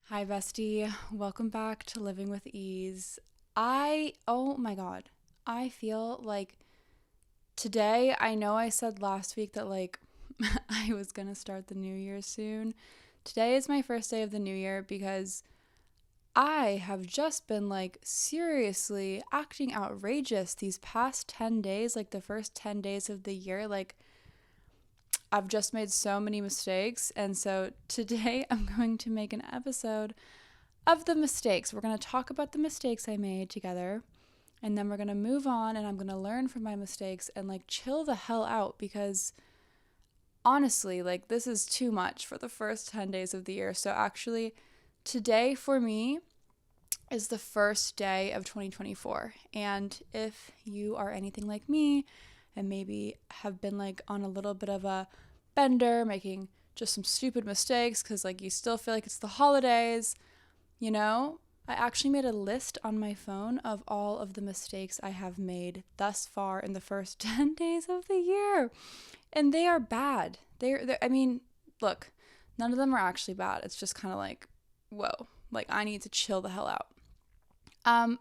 Hi, bestie. Welcome back to Living with Ease. Oh my God, I feel like today, I know I said last week that I was gonna start the new year soon. Today is my first day of the new year because I have just been seriously acting outrageous these past 10 days, like the first 10 days of the year. I've just made so many mistakes. And so today I'm going to make an episode of the mistakes. We're going to talk about the mistakes I made together. And then we're going to move on and I'm going to learn from my mistakes and chill the hell out because honestly, this is too much for the first 10 days of the year. So actually, today for me is the first day of 2024. And if you are anything like me and maybe have been on a little bit of a bender, making just some stupid mistakes because you still feel like it's the holidays, I actually made a list on my phone of all of the mistakes I have made thus far in the first 10 days of the year. And they are bad. I mean, look, none of them are actually bad. It's just kind of whoa, I need to chill the hell out.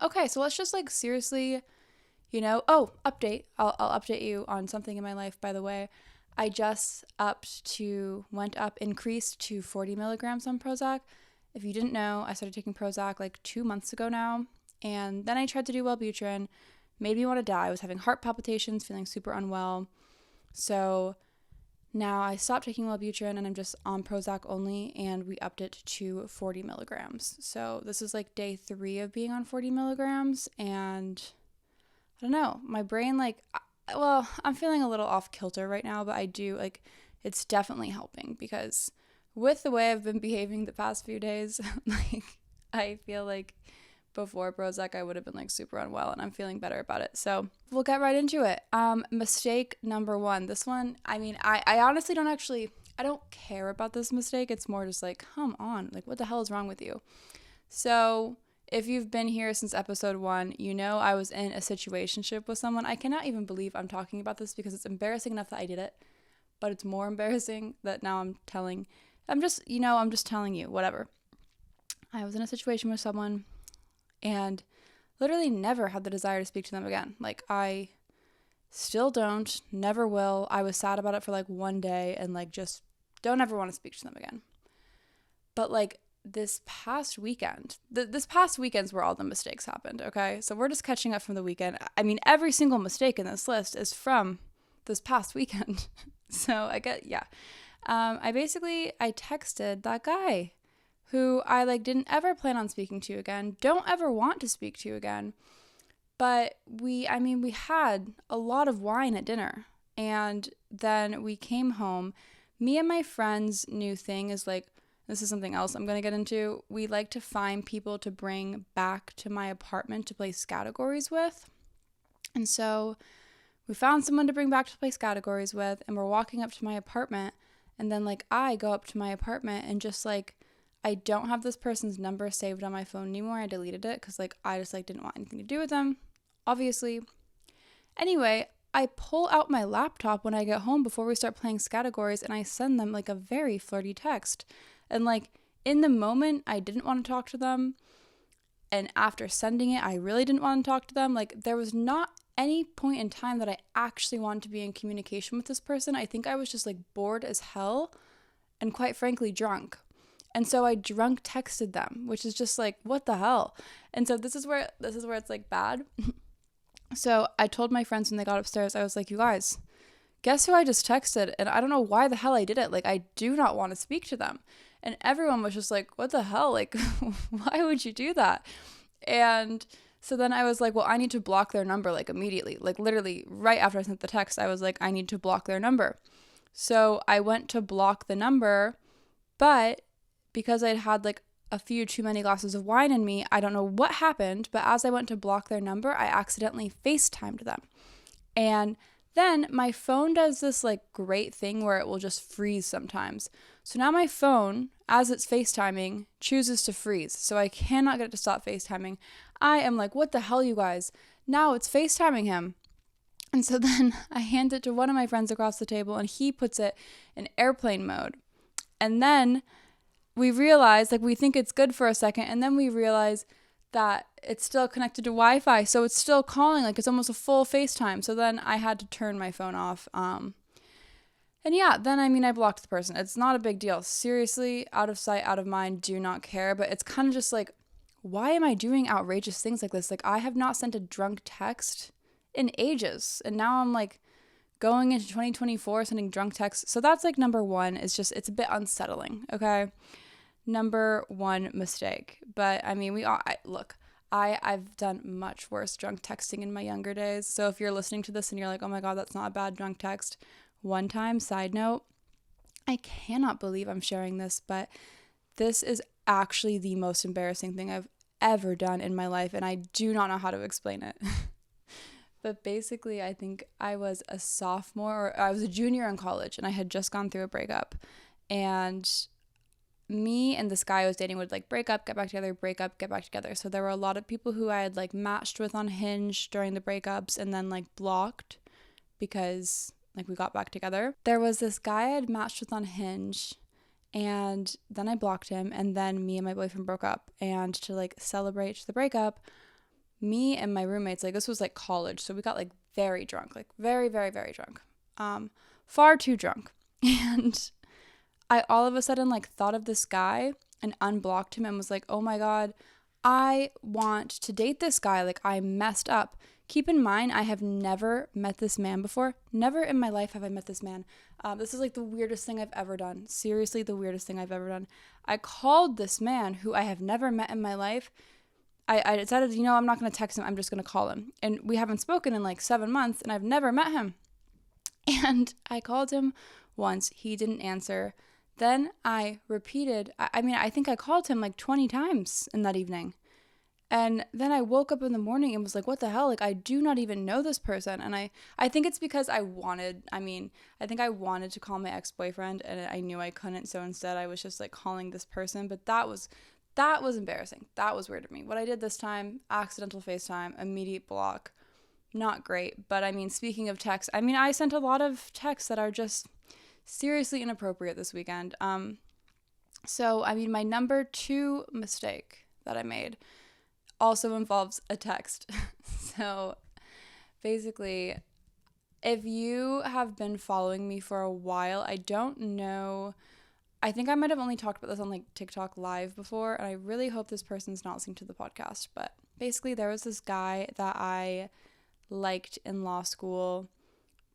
Okay, so let's just seriously, update. I'll update you on something in my life, by the way. I just increased to 40 milligrams on Prozac. If you didn't know, I started taking Prozac 2 months ago now. And then I tried to do Wellbutrin, made me want to die. I was having heart palpitations, feeling super unwell. So now I stopped taking Wellbutrin and I'm just on Prozac only, and we upped it to 40 milligrams. So this is day 3 of being on 40 milligrams, and I don't know, my brain, I'm feeling a little off kilter right now, but I do, it's definitely helping because with the way I've been behaving the past few days, I feel before Prozac I would have been super unwell, and I'm feeling better about it. So we'll get right into it. Mistake number 1. This one, I honestly I don't care about this mistake. It's more just come on, what the hell is wrong with you? So if you've been here since episode 1, I was in a situationship with someone. I cannot even believe I'm talking about this because it's embarrassing enough that I did it, but it's more embarrassing that now I'm just telling you, whatever. I was in a situation with someone and literally never had the desire to speak to them again. I still don't, never will. I was sad about it for one day and just don't ever want to speak to them again. But this past weekend, this past weekend's where all the mistakes happened, okay? So we're just catching up from the weekend. I mean, every single mistake in this list is from this past weekend. So I texted that guy who I didn't ever plan on speaking to again, don't ever want to speak to again. But we had a lot of wine at dinner, and then we came home. Me and my friend's new thing is this is something else I'm going to get into. We like to find people to bring back to my apartment to play categories with. And so we found someone to bring back to play categories with, and we're walking up to my apartment, and then I go up to my apartment and just I don't have this person's number saved on my phone anymore. I deleted it because I just didn't want anything to do with them, obviously. Anyway, I pull out my laptop when I get home before we start playing categories, and I send them a very flirty text. And in the moment, I didn't want to talk to them. And after sending it, I really didn't want to talk to them. There was not any point in time that I actually wanted to be in communication with this person. I think I was just bored as hell and quite frankly drunk. And so I drunk texted them, which is just what the hell? And so this is where it's bad. So I told my friends when they got upstairs, I was like, you guys, guess who I just texted? And I don't know why the hell I did it. I do not want to speak to them. And everyone was just what the hell? Why would you do that? And so then I was well, I need to block their number immediately. Literally right after I sent the text, I was I need to block their number. So I went to block the number, but because I'd had a few too many glasses of wine in me, I don't know what happened, but as I went to block their number, I accidentally FaceTimed them. And then my phone does this great thing where it will just freeze sometimes. So now my phone, as it's FaceTiming, chooses to freeze. So I cannot get it to stop FaceTiming. I am what the hell, you guys? Now it's FaceTiming him. And so then I hand it to one of my friends across the table, and he puts it in airplane mode. And then we realize, like, we think it's good for a second, and then we realize that it's still connected to Wi-Fi, so it's still calling, like it's almost a full FaceTime. So then I had to turn my phone off. And yeah, then I blocked the person. It's not a big deal. Seriously, out of sight, out of mind, do not care. But it's kind of just like, why am I doing outrageous things like this? Like, I have not sent a drunk text in ages, and now I'm like going into 2024 sending drunk texts. So that's like number one. It's a bit unsettling. Okay. Number one mistake. But I mean, I've done much worse drunk texting in my younger days. So if you're listening to this and you're like, oh my God, that's not a bad drunk text. One time, side note, I cannot believe I'm sharing this, but this is actually the most embarrassing thing I've ever done in my life, and I do not know how to explain it. But basically, I think I was a sophomore, or I was a junior in college, and I had just gone through a breakup. And me and this guy I was dating would like break up, get back together, break up, get back together. So there were a lot of people who I had like matched with on Hinge during the breakups and then like blocked because like we got back together. There was this guy I had matched with on Hinge, and then I blocked him, and then me and my boyfriend broke up. And to like celebrate the breakup, me and my roommates, like this was like college, so we got like very drunk, like very, very, very drunk. Far too drunk. And I all of a sudden like thought of this guy and unblocked him and was like, oh my God, I want to date this guy. Like, I messed up. Keep in mind, I have never met this man before. Never in my life have I met this man. This is like the weirdest thing I've ever done. Seriously, the weirdest thing I've ever done. I called this man who I have never met in my life. I decided, I'm not going to text him. I'm just going to call him. And we haven't spoken in like 7 months, and I've never met him. And I called him once. He didn't answer. Then I repeated. I think I called him like 20 times in that evening. And then I woke up in the morning and was like, what the hell? Like, I do not even know this person. And I think it's because I wanted to call my ex-boyfriend, and I knew I couldn't. So instead I was just like calling this person. But that was embarrassing. That was weird to me. What I did this time, accidental FaceTime, immediate block. Not great. But speaking of texts, I sent a lot of texts that are just seriously inappropriate this weekend. So my number 2 mistake that I made also involves a text. So basically, if you have been following me for a while, I don't know, I think I might have only talked about this on like TikTok live before, and I really hope this person's not listening to the podcast, but basically there was this guy that I liked in law school,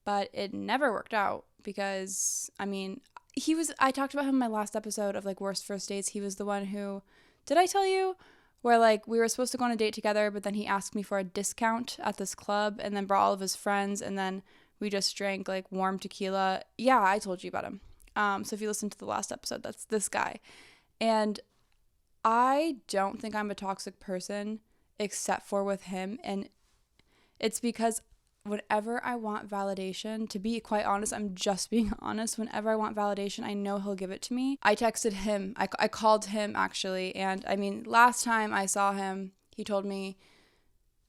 but it never worked out because I talked about him in my last episode of like worst first dates. He was the one who, did I tell you? Where like we were supposed to go on a date together, but then he asked me for a discount at this club and then brought all of his friends, and then we just drank like warm tequila. Yeah, I told you about him. So if you listen to the last episode, that's this guy. And I don't think I'm a toxic person except for with him. And it's because whenever I want validation, to be quite honest, I'm just being honest, whenever I want validation, I know he'll give it to me. I texted him. I called him, actually. And last time I saw him, he told me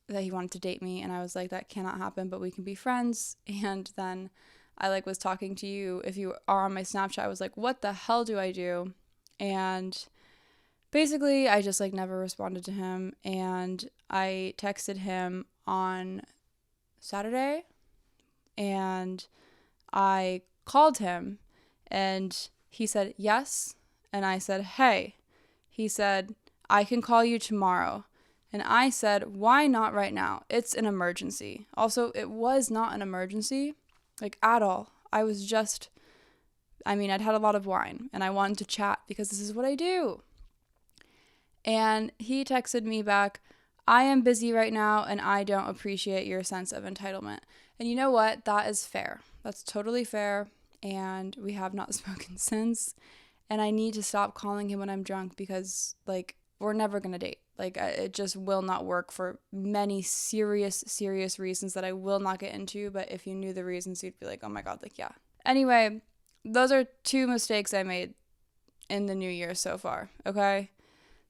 that he wanted to date me. And I was like, that cannot happen, but we can be friends. And then I like was talking to you. If you are on my Snapchat, I was like, what the hell do I do? And basically, I just like never responded to him. And I texted him on Saturday, and I called him, and he said yes, and I said hey. He said, I can call you tomorrow. And I said, why not right now? It's an emergency. Also, it was not an emergency, like at all. I was just, I'd had a lot of wine, and I wanted to chat because this is what I do. And he texted me back, I am busy right now, and I don't appreciate your sense of entitlement. And you know what? That is fair. That's totally fair. And we have not spoken since. And I need to stop calling him when I'm drunk because, like, we're never going to date. Like, it just will not work for many serious, serious reasons that I will not get into. But if you knew the reasons, you'd be like, oh my God, like, yeah. Anyway, those are 2 mistakes I made in the new year so far, okay?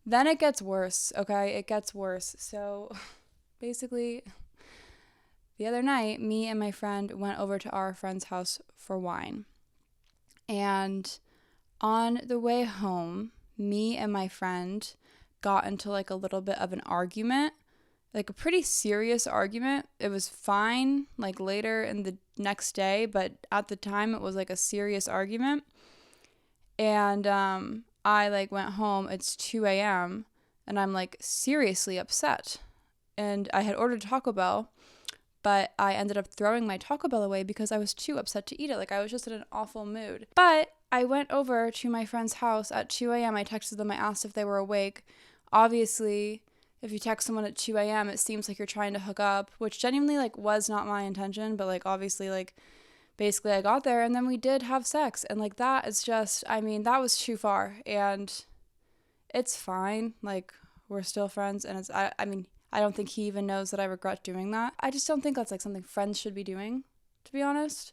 Then it gets worse, okay? It gets worse. So basically, the other night, me and my friend went over to our friend's house for wine. And on the way home, me and my friend got into like a little bit of an argument, like a pretty serious argument. It was fine like later in the next day, but at the time it was like a serious argument. And I like went home. It's 2 a.m. and I'm like seriously upset. And I had ordered Taco Bell, but I ended up throwing my Taco Bell away because I was too upset to eat it. Like I was just in an awful mood. But I went over to my friend's house at 2 a.m. I texted them. I asked if they were awake. Obviously, if you text someone at 2 a.m., it seems like you're trying to hook up, which genuinely like was not my intention. But like obviously like basically I got there and then we did have sex. And like that is just, I mean, that was too far. And it's fine. Like we're still friends. And I mean, I don't think he even knows that I regret doing that. I just don't think that's like something friends should be doing, to be honest.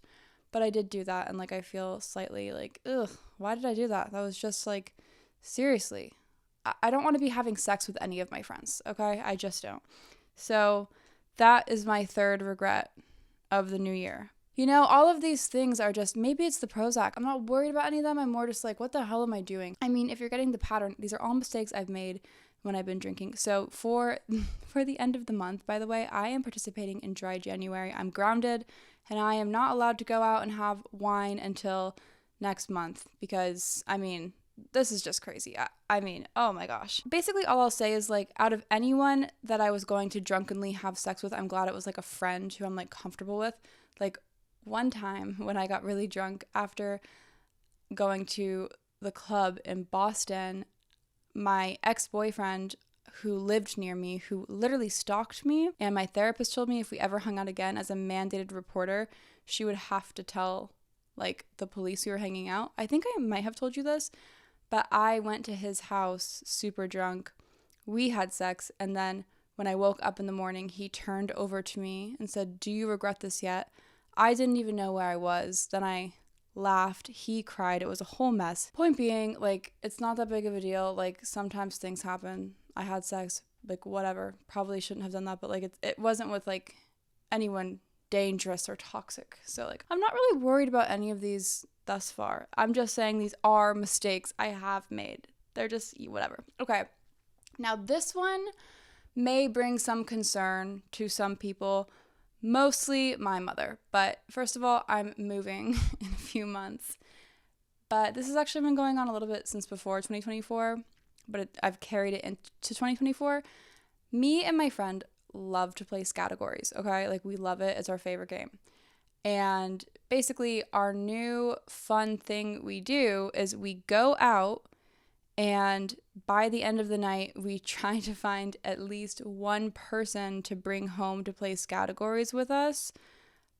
But I did do that, and like I feel slightly like, ugh, why did I do that? That was just like, seriously. I don't want to be having sex with any of my friends, okay? I just don't. So that is my third regret of the new year. You know, all of these things are just, maybe it's the Prozac. I'm not worried about any of them. I'm more just like, what the hell am I doing? I mean, if you're getting the pattern, these are all mistakes I've made when I've been drinking. So for the end of the month, by the way, I am participating in Dry January. I'm grounded and I am not allowed to go out and have wine until next month because, I mean, this is just crazy. I mean, oh my gosh. Basically, all I'll say is like out of anyone that I was going to drunkenly have sex with, I'm glad it was like a friend who I'm like comfortable with. Like one time when I got really drunk after going to the club in Boston, my ex-boyfriend who lived near me, who literally stalked me, and my therapist told me if we ever hung out again as a mandated reporter, she would have to tell like the police we were hanging out. I think I might have told you this, but I went to his house super drunk. We had sex, and then when I woke up in the morning, he turned over to me and said, "Do you regret this yet?" I didn't even know where I was. Then I laughed, he cried, it was a whole mess. Point being, like, it's not that big of a deal. Like, sometimes things happen. I had sex, like, whatever, probably shouldn't have done that, but like it wasn't with like anyone dangerous or toxic. So like I'm not really worried about any of these thus far. I'm just saying these are mistakes I have made. They're just whatever. Okay, now this one may bring some concern to some people, mostly my mother. But first of all, I'm moving in a few months. But this has actually been going on a little bit since before 2024, but I've carried it into 2024. Me and my friend love to play categories, okay? Like we love it. It's our favorite game. And basically our new fun thing we do is we go out and by the end of the night, we try to find at least one person to bring home to play categories with us.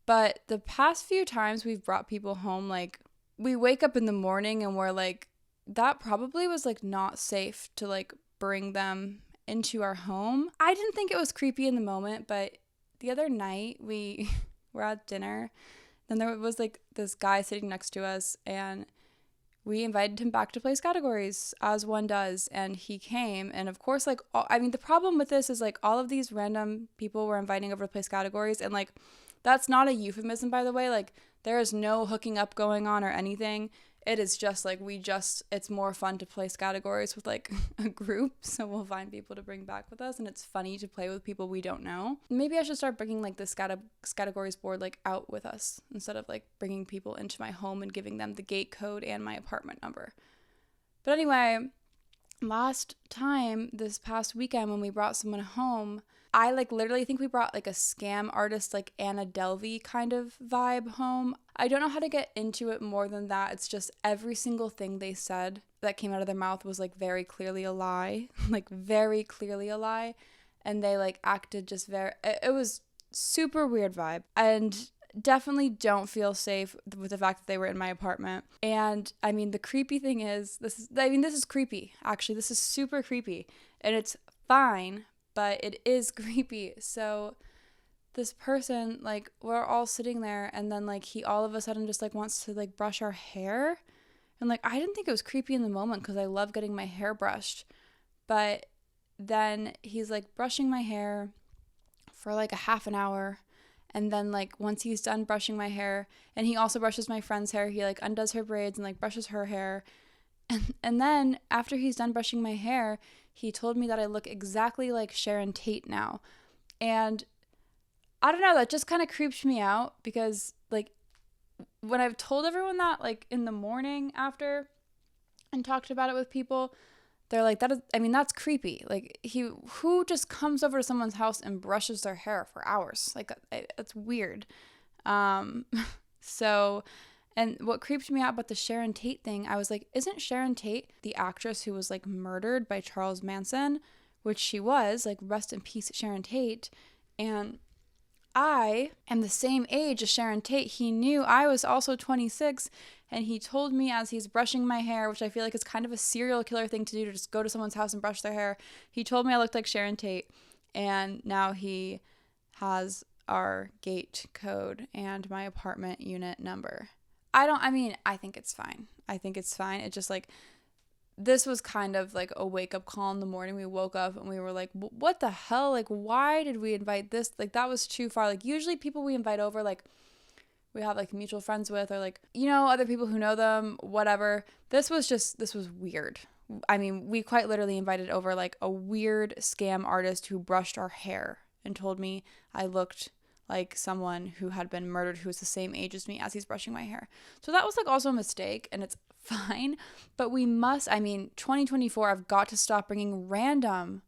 But the past few times we've brought people home, like, we wake up in the morning and we're like, that probably was, like, not safe to, like, bring them into our home. I didn't think it was creepy in the moment, but the other night we were at dinner. Then there was, like, this guy sitting next to us, and we invited him back to play categories, as one does, and he came. And of course, like, the problem with this is, like, all of these random people we're inviting over to play categories, and, like, that's not a euphemism, by the way. Like, there is no hooking up going on or anything. It is just, like, it's more fun to play categories with, like, a group, so we'll find people to bring back with us, and it's funny to play with people we don't know. Maybe I should start bringing, like, this categories board, like, out with us, instead of, like, bringing people into my home and giving them the gate code and my apartment number. But anyway, last time, this past weekend, when we brought someone home, I, like, literally think we brought, like, a scam artist, like, Anna Delvey kind of vibe home. I don't know how to get into it more than that. It's just every single thing they said that came out of their mouth was, like, very clearly a lie. Like, very clearly a lie. And they, like, acted just it was super weird vibe. And definitely don't feel safe with the fact that they were in my apartment. And, I mean, the creepy thing is, this is creepy, actually. This is super creepy. And it's fine, but it is creepy. So this person, like, we're all sitting there, and then, like, he all of a sudden just, like, wants to, like, brush our hair. And, like, I didn't think it was creepy in the moment because I love getting my hair brushed. But then he's, like, brushing my hair for, like, a half an hour. And then, like, once he's done brushing my hair, and he also brushes my friend's hair, he, like, undoes her braids and, like, brushes her hair. And then after he's done brushing my hair, he told me that I look exactly like Sharon Tate now. And I don't know, that just kind of creeps me out because like when I've told everyone that like in the morning after and talked about it with people, they're like, that is, I mean, that's creepy. Like who just comes over to someone's house and brushes their hair for hours? Like that's weird. Um, so, and what creeped me out about the Sharon Tate thing, I was like, isn't Sharon Tate the actress who was like murdered by Charles Manson? Which she was, like, rest in peace, Sharon Tate. And I am the same age as Sharon Tate. He knew I was also 26, and he told me as he's brushing my hair, which I feel like is kind of a serial killer thing to do, to just go to someone's house and brush their hair. He told me I looked like Sharon Tate, and now he has our gate code and my apartment unit number. I think it's fine. I think it's fine. It just like, this was kind of like a wake up call in the morning. We woke up and we were like, what the hell? Like, why did we invite this? Like, that was too far. Like, usually people we invite over, like, we have like mutual friends with, or like, you know, other people who know them, whatever. This was weird. I mean, we quite literally invited over like a weird scam artist who brushed our hair and told me I looked like someone who had been murdered who was the same age as me as he's brushing my hair. So that was like also a mistake, and it's fine. But 2024, I've got to stop bringing random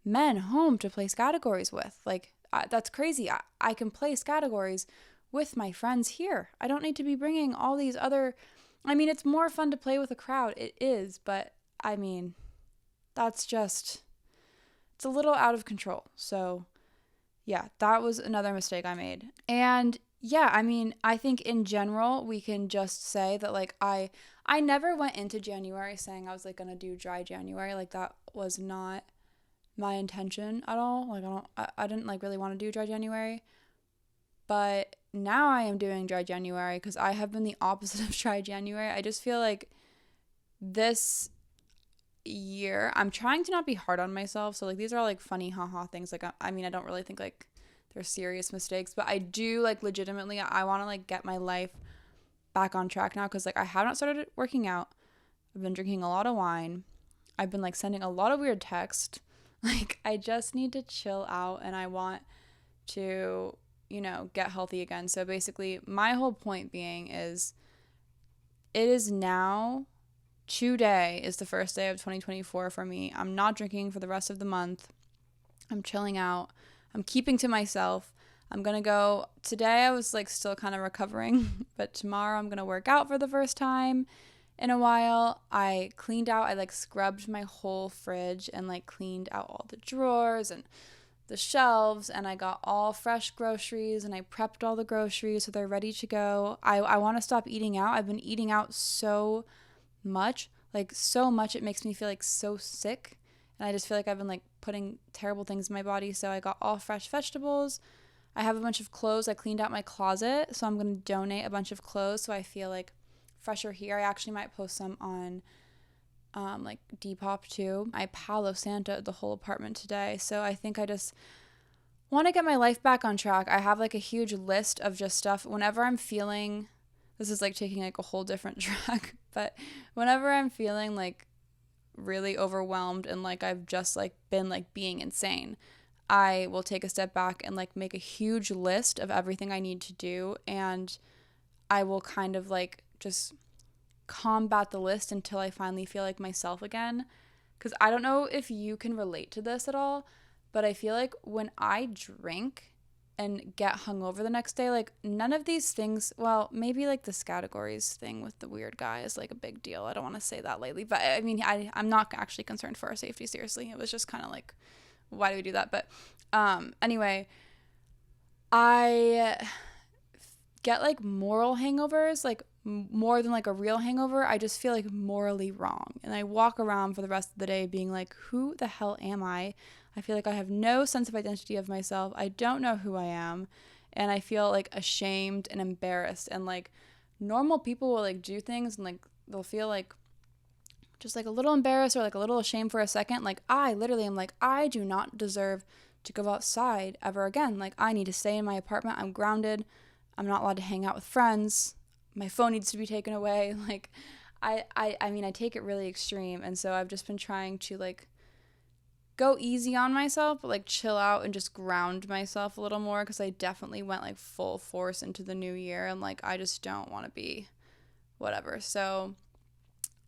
men home to play categories with. Like, that's crazy. I can play categories with my friends here. I don't need to be bringing all these other. I mean, it's more fun to play with a crowd. It is, but I mean, that's just, it's a little out of control. So yeah, that was another mistake I made. And yeah, I mean, I think in general, we can just say that like I never went into January saying I was like gonna do dry January. Like, that was not my intention at all. Like, I didn't like really want to do dry January. But now I am doing dry January because I have been the opposite of dry January. I just feel like this year I'm trying to not be hard on myself. So like, these are like funny haha things. Like, I mean, I don't really think like they're serious mistakes, but I do like legitimately, I want to like get my life back on track now, because like I have not started working out. I've been drinking a lot of wine. I've been like sending a lot of weird texts. Like, I just need to chill out, and I want to, you know, get healthy again. So basically, my whole point being is, it is now, today is the first day of 2024 for me. I'm not drinking for the rest of the month. I'm chilling out. I'm keeping to myself. I'm going to go, today I was like still kind of recovering, but tomorrow I'm going to work out for the first time in a while. I cleaned out, I like scrubbed my whole fridge and like cleaned out all the drawers and the shelves, and I got all fresh groceries, and I prepped all the groceries so they're ready to go. I want to stop eating out. I've been eating out so much, like so much, it makes me feel like so sick, and I just feel like I've been like putting terrible things in my body. So I got all fresh vegetables. I have a bunch of clothes. I cleaned out my closet, so I'm going to donate a bunch of clothes so I feel like fresher here. I actually might post some on like Depop too. I Palo Santa the whole apartment today, so I think I just want to get my life back on track. I have like a huge list of just stuff whenever I'm feeling, this is like taking like a whole different track, but whenever I'm feeling like really overwhelmed and like I've just like been like being insane, I will take a step back and like make a huge list of everything I need to do, and I will kind of like just combat the list until I finally feel like myself again. Because I don't know if you can relate to this at all, but I feel like when I drink and get hungover the next day, like none of these things, well, maybe like this categories thing with the weird guy is like a big deal. I don't want to say that lately, but I mean, I'm not actually concerned for our safety, seriously. It was just kind of like, why do we do that? But anyway, I get like moral hangovers, like more than like a real hangover. I just feel like morally wrong, and I walk around for the rest of the day being like, who the hell am I? I feel like I have no sense of identity of myself. I don't know who I am, and I feel like ashamed and embarrassed. And like normal people will like do things and like they'll feel like just like a little embarrassed or like a little ashamed for a second. Like I literally am like, I do not deserve to go outside ever again. Like I need to stay in my apartment. I'm grounded. I'm not allowed to hang out with friends. My phone needs to be taken away. Like I mean, I take it really extreme. And so I've just been trying to like go easy on myself, but like chill out and just ground myself a little more because I definitely went like full force into the new year and like I just don't want to be whatever. So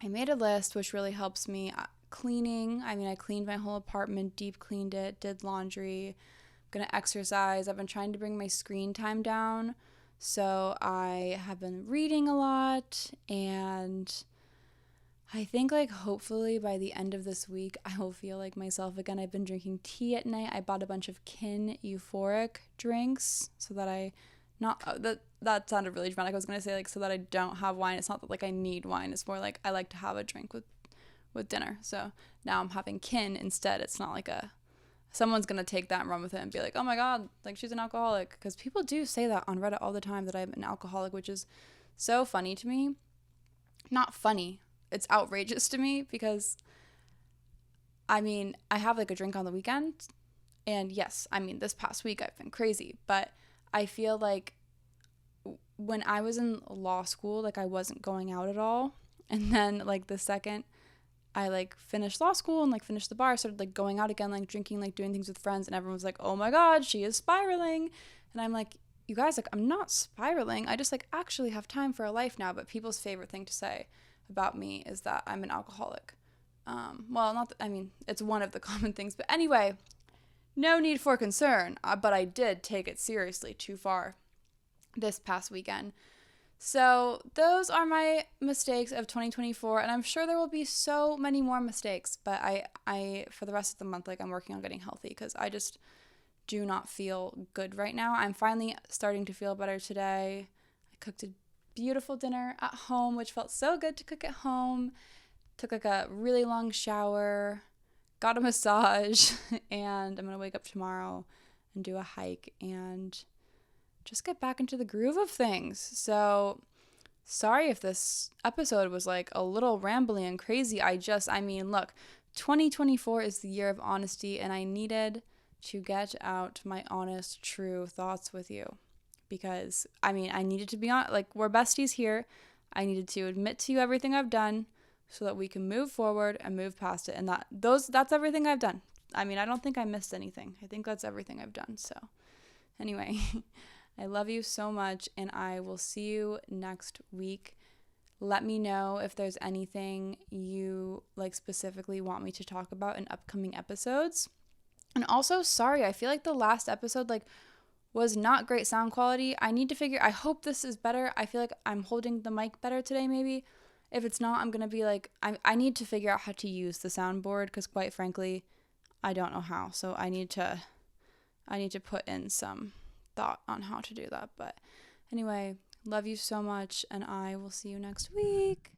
I made a list, which really helps me. Cleaning, I mean, I cleaned my whole apartment, deep cleaned it, did laundry. I'm gonna exercise. I've been trying to bring my screen time down. So I have been reading a lot, and I think like hopefully by the end of this week I will feel like myself again. I've been drinking tea at night. I bought a bunch of Kin euphoric drinks so that I not that sounded really dramatic. I was gonna say like so that I don't have wine. It's not that like I need wine. It's more like I like to have a drink with dinner. So now I'm having Kin instead. It's not like a someone's gonna take that and run with it and be like, oh my god, like she's an alcoholic, because people do say that on Reddit all the time that I'm an alcoholic, which is so funny to me. Not funny. It's outrageous to me because I mean, I have like a drink on the weekend, and yes, I mean, this past week I've been crazy, but I feel like when I was in law school, like I wasn't going out at all. And then like the second I like finished law school and like finished the bar, I started like going out again, like drinking, like doing things with friends, and everyone was like, "Oh my god, she is spiraling." And I'm like, "You guys, like I'm not spiraling. I just like actually have time for a life now." But people's favorite thing to say about me is that I'm an alcoholic. Well, not I mean, it's one of the common things, but anyway, no need for concern. But I did take it seriously too far this past weekend. So those are my mistakes of 2024, and I'm sure there will be so many more mistakes, but I for the rest of the month, like I'm working on getting healthy because I just do not feel good right now. I'm finally starting to feel better today. I cooked a beautiful dinner at home, which felt so good to cook at home. Took like a really long shower, got a massage, and I'm gonna wake up tomorrow and do a hike and just get back into the groove of things. So sorry if this episode was like a little rambly and crazy. I mean, look, 2024 is the year of honesty, and I needed to get out my honest, true thoughts with you because I mean, I needed to be on, like, we're besties here. I needed to admit to you everything I've done so that we can move forward and move past it. And that's everything I've done. I mean, I don't think I missed anything. I think that's everything I've done. So anyway, I love you so much, and I will see you next week. Let me know if there's anything you like specifically want me to talk about in upcoming episodes. And also, sorry, I feel like the last episode like was not great sound quality. I hope this is better. I feel like I'm holding the mic better today maybe. If it's not, I'm going to be like I need to figure out how to use the soundboard because quite frankly, I don't know how. So I need to put in some thought on how to do that. But anyway, love you so much, and I will see you next week.